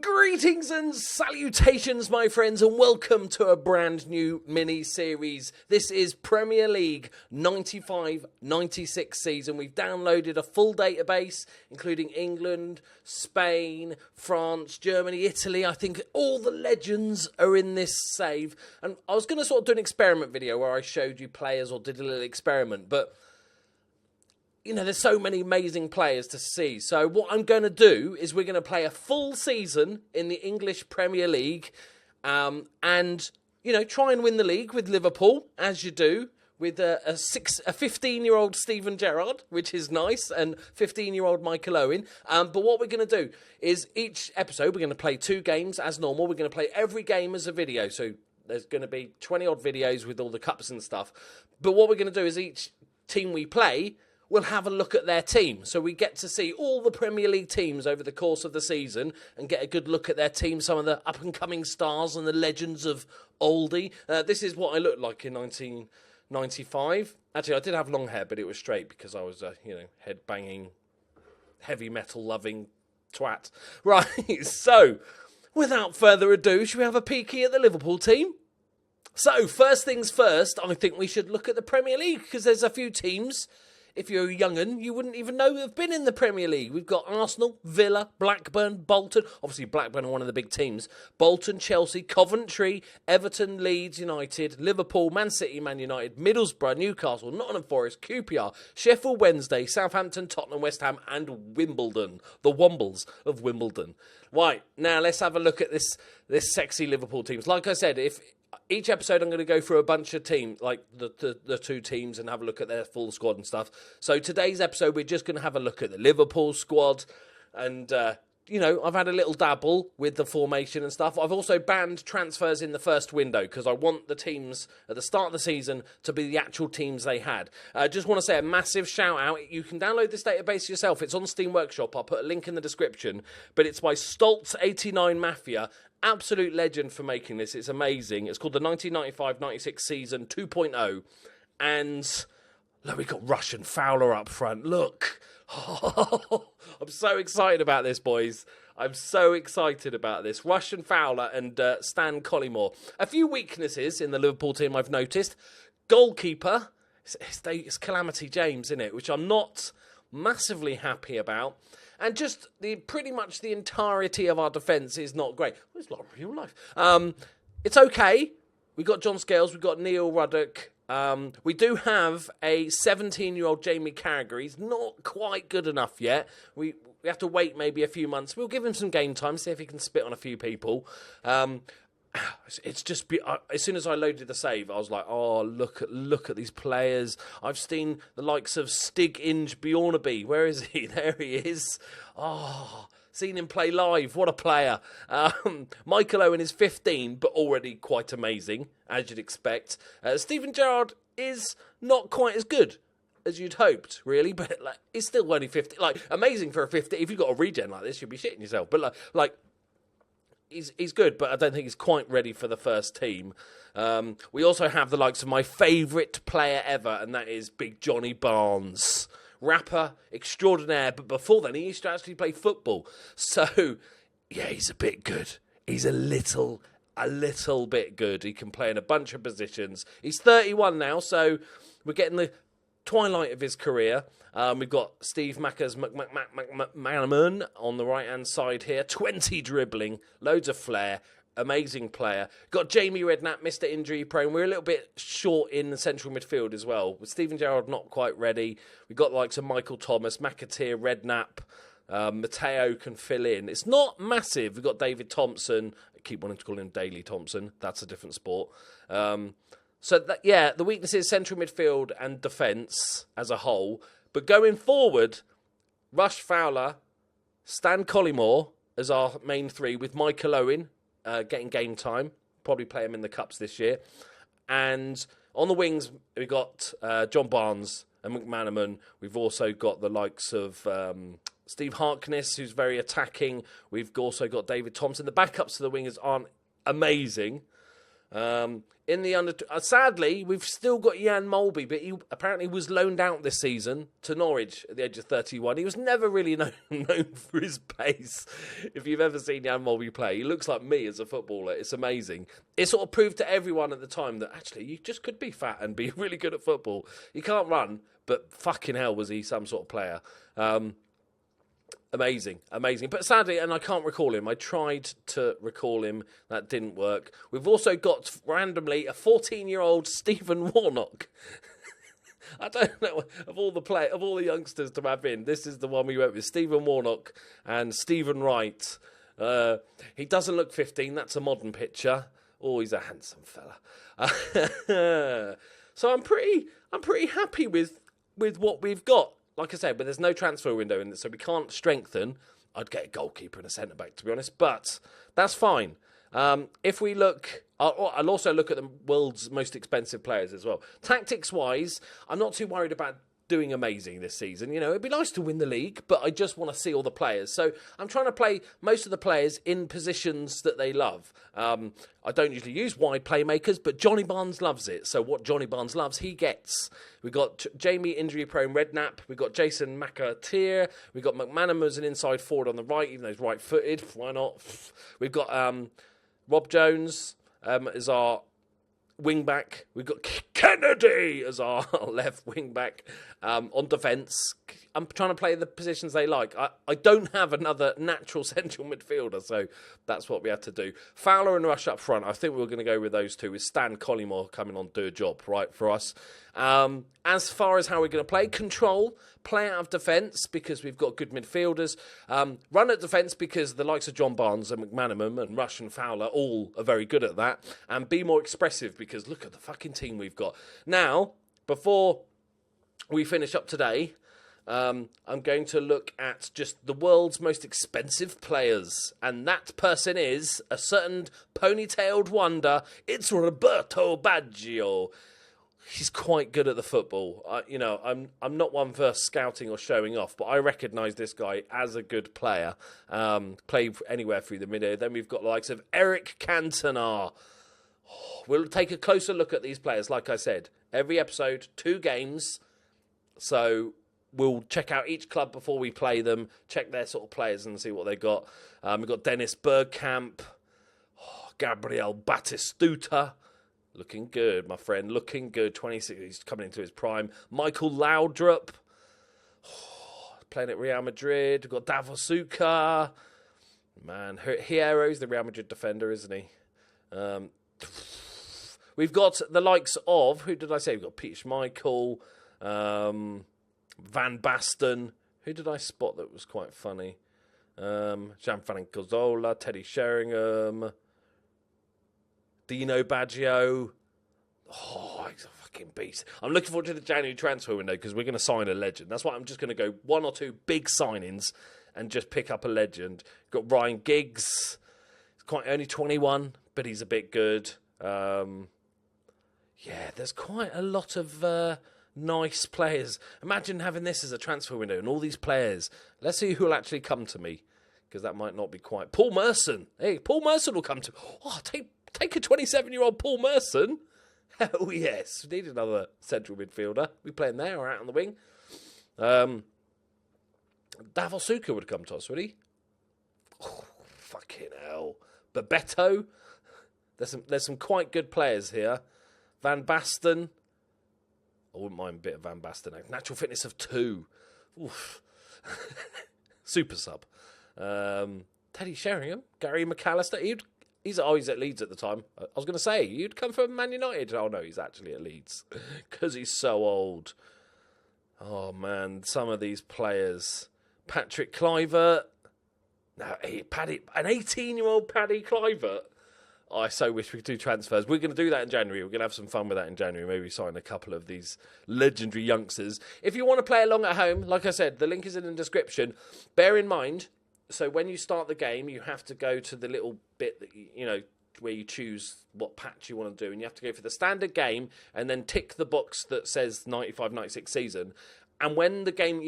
Greetings and salutations, my friends, and welcome to a brand new mini-series. This is Premier League 95-96 season. We've downloaded a full database, including England, Spain, France, Germany, Italy. I think all the legends are in this save. And I was going to sort of do an experiment video where I showed you players or did a little experiment, but you know, there's so many amazing players to see. So what I'm going to do is we're going to play a full season in the English Premier League and, you know, try and win the league with Liverpool, as you do, with a 15-year-old Steven Gerrard, which is nice, and 15-year-old Michael Owen. But what we're going to do is each episode, we're going to play 2 games as normal. We're going to play every game as a video. So there's going to be 20-odd videos with all the cups and stuff. But what we're going to do is each team we play, we'll have a look at their team. So we get to see all the Premier League teams over the course of the season and get a good look at their team, some of the up-and-coming stars and the legends of oldie. This is what I looked like in 1995. Actually, I did have long hair, but it was straight because I was a, head-banging, heavy metal-loving twat. Right, so without further ado, should we have a peeky at the Liverpool team? So, first things first, I think we should look at the Premier League because there's a few teams. If you're a young'un, you wouldn't even know have been in the Premier League. We've got Arsenal, Villa, Blackburn, Bolton. Obviously, Blackburn are one of the big teams. Bolton, Chelsea, Coventry, Everton, Leeds United, Liverpool, Man City, Man United, Middlesbrough, Newcastle, Nottingham Forest, QPR, Sheffield Wednesday, Southampton, Tottenham, West Ham, and Wimbledon. The Wombles of Wimbledon. Right, now let's have a look at this sexy Liverpool teams. Like I said, each episode I'm going to go through a bunch of teams, like the 2 teams, and have a look at their full squad and stuff. So today's episode, we're just going to have a look at the Liverpool squad. And, I've had a little dabble with the formation and stuff. I've also banned transfers in the first window because I want the teams at the start of the season to be the actual teams they had. I just want to say a massive shout out. You can download this database yourself. It's on Steam Workshop. I'll put a link in the description. But it's by Stoltz89 Mafia. Absolute legend for making this. It's amazing. It's called the 1995-96 season 2.0. And look, we've got Russian Fowler up front. Look. I'm so excited about this, boys. I'm so excited about this. Russian Fowler and Stan Collymore. A few weaknesses in the Liverpool team I've noticed. Goalkeeper, it's Calamity James, isn't it? Which I'm not massively happy about. And just pretty much the entirety of our defence is not great. Well, it's not real life. It's okay. We've got John Scales. We've got Neil Ruddock. We do have a 17-year-old Jamie Carragher. He's not quite good enough yet. We have to wait maybe a few months. We'll give him some game time, see if he can spit on a few people. It's just as soon as I loaded the save, I was like, oh, look at these players. I've seen the likes of Stig Inge Bjornaby. Where is he? There he is. Oh, seen him play live. What a player. Michael Owen is 15, but already quite amazing, as you'd expect. Steven Gerrard is not quite as good as you'd hoped, really, but he's still only 50. Amazing for a 50. If you've got a regen like this, you'd be shitting yourself. But he's good, but I don't think he's quite ready for the first team. We also have the likes of my favourite player ever, and that is Big Johnny Barnes. Rapper extraordinaire, but before then he used to actually play football. So, yeah, he's a bit good. He's a little bit good. He can play in a bunch of positions. He's 31 now, so we're getting the twilight of his career. We've got Steve Mackers McManaman on the right-hand side here. 20 dribbling, loads of flair, amazing player. Got Jamie Redknapp, Mr. Injury Prone. We're a little bit short in the central midfield as well. With Steven Gerrard not quite ready. We've got the likes of Michael Thomas, McAteer, Redknapp. Matteo can fill in. It's not massive. We've got David Thompson. I keep wanting to call him Daley Thompson. That's a different sport. The weakness is central midfield and defence as a whole. But going forward, Rush Fowler, Stan Collymore as our main 3 with Michael Owen getting game time. Probably play him in the Cups this year. And on the wings, we've got John Barnes and McManaman. We've also got the likes of Steve Harkness, who's very attacking. We've also got David Thompson. The backups to the wingers aren't amazing. In the under, sadly, we've still got Jan Molby, but he apparently was loaned out this season to Norwich at the age of 31. He was never really known for his pace. If you've ever seen Jan Molby play, he looks like me as a footballer. It's amazing. It sort of proved to everyone at the time that actually you just could be fat and be really good at football. You can't run, but fucking hell was he some sort of player. Amazing. But sadly, and I can't recall him. I tried to recall him. That didn't work. We've also got, randomly, a 14-year-old Stephen Warnock. I don't know, of all the youngsters to have in, this is the one we went with. Stephen Warnock and Stephen Wright. He doesn't look 15. That's a modern picture. Oh, he's a handsome fella. So I'm pretty happy with what we've got. Like I said, but there's no transfer window in this, so we can't strengthen. I'd get a goalkeeper and a centre-back, to be honest, but that's fine. If we look, I'll also look at the world's most expensive players as well. Tactics-wise, I'm not too worried about doing amazing this season. You know, it'd be nice to win the league, but I just want to see all the players. So I'm trying to play most of the players in positions that they love. I don't usually use wide playmakers, but Johnny Barnes loves it. So what Johnny Barnes loves, he gets. We've got Jamie, injury-prone Redknapp. We've got Jason McAteer. We've got McManaman as an inside forward on the right, even though he's right-footed. Why not? We've got Rob Jones as our wing-back. We've got Kennedy as our left wing-back on defence. I'm trying to play the positions they like. I don't have another natural central midfielder, so that's what we had to do. Fowler and Rush up front. I think we were going to go with those two, with Stan Collymore coming on to do a job, right, for us. As far as how we're going to play, control, play out of defence because we've got good midfielders, run at defence because the likes of John Barnes and McManaman and Rush and Fowler all are very good at that, and be more expressive because look at the fucking team we've got. Now, before we finish up today, I'm going to look at just the world's most expensive players, and that person is a certain ponytailed wonder. It's Roberto Baggio. He's quite good at the football. I'm not one for scouting or showing off, but I recognise this guy as a good player. Play anywhere through the middle. Then we've got the likes of Eric Cantona. We'll take a closer look at these players. Like I said, every episode, 2 games. So we'll check out each club before we play them, check their sort of players and see what they got. We've got Dennis Bergkamp, Gabriel Batistuta. Looking good, my friend. Looking good. 26. He's coming into his prime. Michael Laudrup. Playing at Real Madrid. We've got Davosuka. Man, Hierro's the Real Madrid defender, isn't he? We've got the likes of... Who did I say? We've got Peter Schmeichel. Van Basten. Who did I spot that was quite funny? Gianfranco Zola. Teddy Sheringham. Dino Baggio. Oh, he's a fucking beast. I'm looking forward to the January transfer window because we're going to sign a legend. That's why I'm just going to go 1 or 2 big signings and just pick up a legend. Got Ryan Giggs. He's quite only 21, but he's a bit good. Yeah, there's quite a lot of nice players. Imagine having this as a transfer window and all these players. Let's see who will actually come to me because that might not be quite... Paul Merson. Hey, Paul Merson will come to... Oh, Take a 27-year-old Paul Merson. Hell yes. We need another central midfielder. We playing there or out on the wing. Davosuka would come to us, would he? Oh, fucking hell. Bebeto. There's some quite good players here. Van Basten. I wouldn't mind a bit of Van Basten. Natural fitness of 2. Oof. Super sub. Teddy Sheringham. Gary McAllister. He's at Leeds at the time. I was going to say, you'd come from Man United. Oh, no, he's actually at Leeds because he's so old. Oh, man, some of these players. Patrick Kluivert. Now, an 18-year-old Paddy Kluivert. Oh, I so wish we could do transfers. We're going to do that in January. We're going to have some fun with that in January. Maybe sign a couple of these legendary youngsters. If you want to play along at home, like I said, the link is in the description. Bear in mind... So when you start the game, you have to go to the little bit that where you choose what patch you want to do, and you have to go for the standard game and then tick the box that says 95-96 season. And when the game,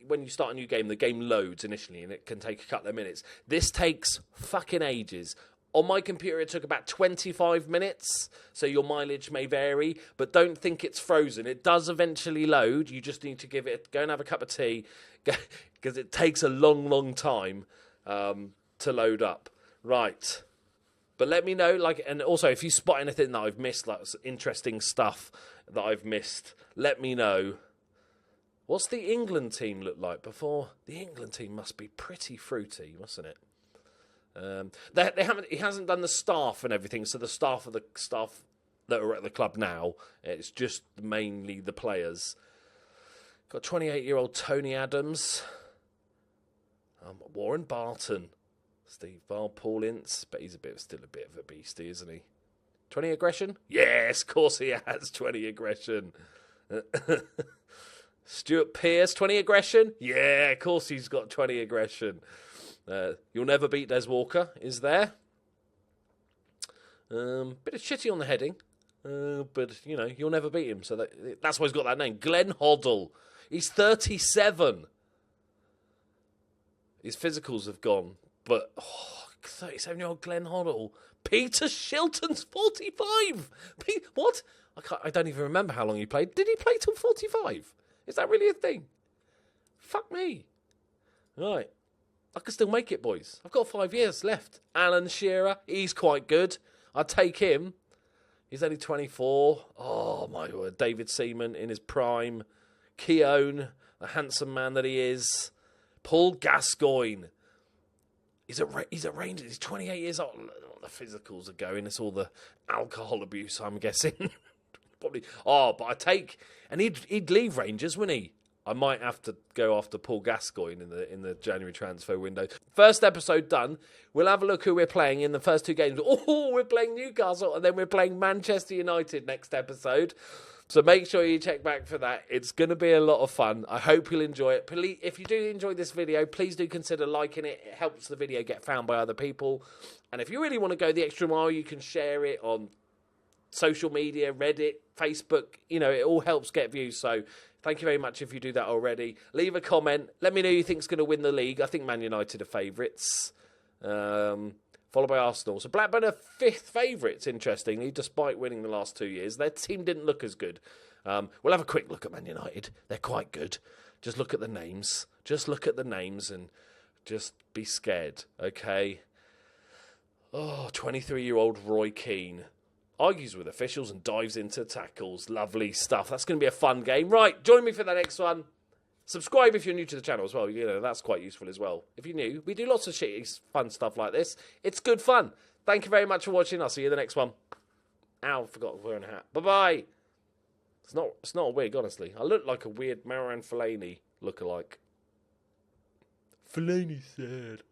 when you start a new game, the game loads initially, and it can take a couple of minutes. This takes fucking ages. On my computer, it took about 25 minutes, so your mileage may vary, but don't think it's frozen. It does eventually load. You just need to go and have a cup of tea, because it takes a long, long time to load up. Right. But let me know, and also if you spot anything that I've missed, like interesting stuff that I've missed, let me know. What's the England team look like before? The England team must be pretty fruity, mustn't it? He hasn't done the staff and everything, so the staff that are at the club now, it's just mainly the players. Got 28-year-old Tony Adams, Warren Barton, Steve Ball, Paul Ince, but he's still a bit of a beastie, isn't he? 20 aggression? Yes, of course he has 20 aggression. Stuart Pearce, 20 aggression? Yeah, of course he's got 20 aggression. You'll never beat Des Walker is there. Bit of shitty on the heading, but you'll never beat him. So that's why he's got that name, Glenn Hoddle. He's 37. His physicals have gone, but 37-year-old Glenn Hoddle. Peter Shilton's 45. What? I don't even remember how long he played. Did he play till 45? Is that really a thing? Fuck me. Right. I can still make it, boys. I've got 5 years left. Alan Shearer, he's quite good. I'd take him. He's only 24. Oh, my word. David Seaman in his prime. Keown, the handsome man that he is. Paul Gascoigne. He's at Rangers. He's 28 years old. The physicals are going. It's all the alcohol abuse, I'm guessing. Probably. Oh, but I take... And he'd leave Rangers, wouldn't he? I might have to go after Paul Gascoigne in the January transfer window. First episode done. We'll have a look who we're playing in the first two games. Oh, we're playing Newcastle, and then we're playing Manchester United next episode. So make sure you check back for that. It's going to be a lot of fun. I hope you'll enjoy it. Please, if you do enjoy this video, please do consider liking it. It helps the video get found by other people. And if you really want to go the extra mile, you can share it on social media, Reddit, Facebook. It all helps get views. So thank you very much if you do that already. Leave a comment. Let me know who you think's going to win the league. I think Man United are favourites. Followed by Arsenal. So Blackburn are fifth favourites, interestingly, despite winning the last 2 years. Their team didn't look as good. We'll have a quick look at Man United. They're quite good. Just look at the names. Just look at the names and just be scared, okay? Oh, 23-year-old Roy Keane. Argues with officials and dives into tackles. Lovely stuff. That's going to be a fun game. Right, join me for the next one. Subscribe if you're new to the channel as well. That's quite useful as well. If you're new, we do lots of shitty, fun stuff like this. It's good fun. Thank you very much for watching. I'll see you in the next one. Ow, forgot to wear a hat. Bye-bye. It's not a wig, honestly. I look like a weird Marouane Fellaini lookalike. Fellaini said.